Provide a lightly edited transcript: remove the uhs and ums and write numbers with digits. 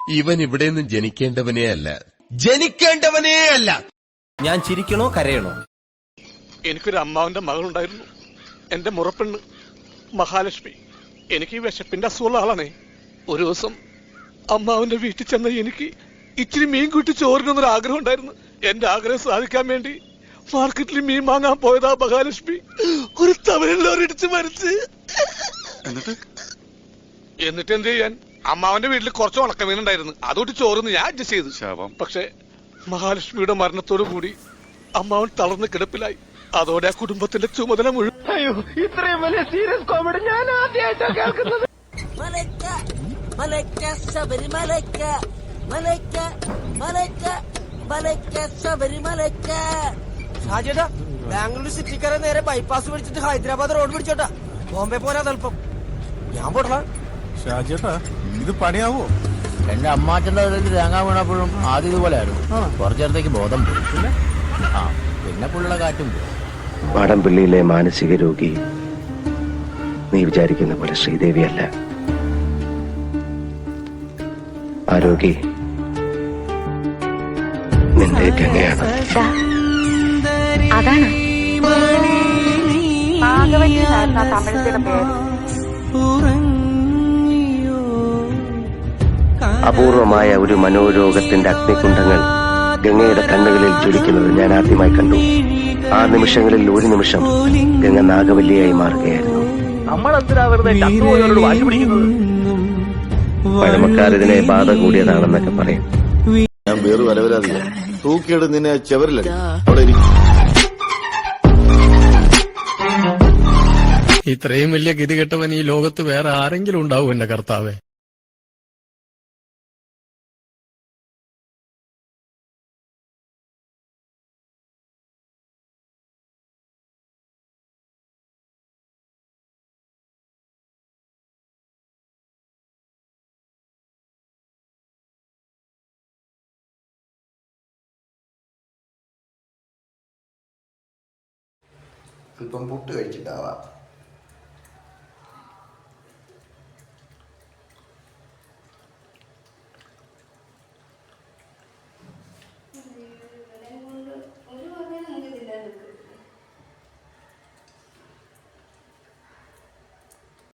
ഇവൻ ഇവിടെ നിന്ന് ജനിക്കേണ്ടവനേ അല്ല. ഞാൻ ചിരിക്കണോ കരയണോ? എനിക്കൊരു അമ്മാവന്റെ മകളുണ്ടായിരുന്നു, എന്റെ മുറപ്പെണ്ണ് മഹാലക്ഷ്മി. എനിക്ക് ഈ വിശപ്പിന്റെ അസുഖമുള്ള ആളാണേ. ഒരു ദിവസം അമ്മാവന്റെ വീട്ടിൽ ചെന്ന എനിക്ക് ഇച്ചിരി മീൻ കൂട്ടി ചോറിനൊന്നൊരു ആഗ്രഹം ഉണ്ടായിരുന്നു. എന്റെ ആഗ്രഹം സാധിക്കാൻ വേണ്ടി മാർക്കറ്റിൽ മീൻ വാങ്ങാൻ പോയതാ മഹാലക്ഷ്മി ഒരു തവരിടിച്ച് മരിച്ച്. എന്നിട്ട് എന്ത് ചെയ്യാൻ, അമ്മാവന്റെ വീട്ടിൽ കുറച്ച് ഉണക്കമീനുണ്ടായിരുന്നു, അതുകൊണ്ട് ചോറിന് ഞാൻ അഡ്ജസ്റ്റ് ചെയ്തു. പക്ഷെ മഹാലക്ഷ്മിയുടെ മരണത്തോടു കൂടി അമ്മാവൻ തളർന്ന് കിടപ്പിലായി. അതോടെ ആ കുടുംബത്തിന്റെ ചുമതല മുഴുവൻ. അയ്യോ, ഇത്രയും വലിയ സീരിയസ് കോമഡി ഞാൻ ആദ്യമായിട്ടാണ് കേൾക്കുന്നത്. ഷാജിയേട്ടാ, ബാംഗ്ലൂർ സിറ്റിക്കാരെ നേരെ ബൈപ്പാസ് പിടിച്ചിട്ട് ഹൈദരാബാദ് റോഡ് പിടിച്ചോട്ടാ. ബോംബെ പോരാ തൽപ്പം. ഞാൻ പോട്ടാ. ഷാജിയേട്ടാ, ഇത് പണിയാവോ? എന്റെ അമ്മാച്ചന്റെ തേങ്ങ വീണപ്പോഴും ആദ്യം ഇതുപോലെ ആയിരുന്നു. കുറച്ചേരത്തേക്ക് ബോധം പോയി. പിന്നെ പുള്ളിയുടെ കാറ്റും പോയി. വാടംപള്ളിയിലെ മാനസിക രോഗി നീ വിചാരിക്കുന്ന പോലെ ശ്രീദേവിയല്ല. ആ രോഗി നിന്റെ ഗംഗയാണ്. അതാണ് തമിഴത്തിയുടെ പേര്. അപൂർവമായ ഒരു മനോരോഗത്തിന്റെ അഗ്നികുണ്ഡങ്ങൾ ഗംഗയുടെ കണ്ണുകളിൽ ജ്വലിക്കുന്നത് ഞാൻ ആദ്യമായി കണ്ടു. ആ നിമിഷങ്ങളിൽ ഒരു നിമിഷം ഗംഗ നാഗവല്ലിയായി മാറുകയായിരുന്നു. പഴമക്കാരിതിനെ ബാധ കൂടിയതാണെന്നൊക്കെ പറയും. ഞാൻ വേറെ വരവരാതില്ല, തൂക്കിയെടു നിന്നെ ചെവരിലടി. ഇത്രയും വലിയ ഗതികെട്ടവൻ ഈ ലോകത്ത് വേറെ ആരെങ്കിലും ഉണ്ടാവും എന്റെ കർത്താവേ. അല്പം പുട്ട് കഴിച്ചിട്ടാവാം.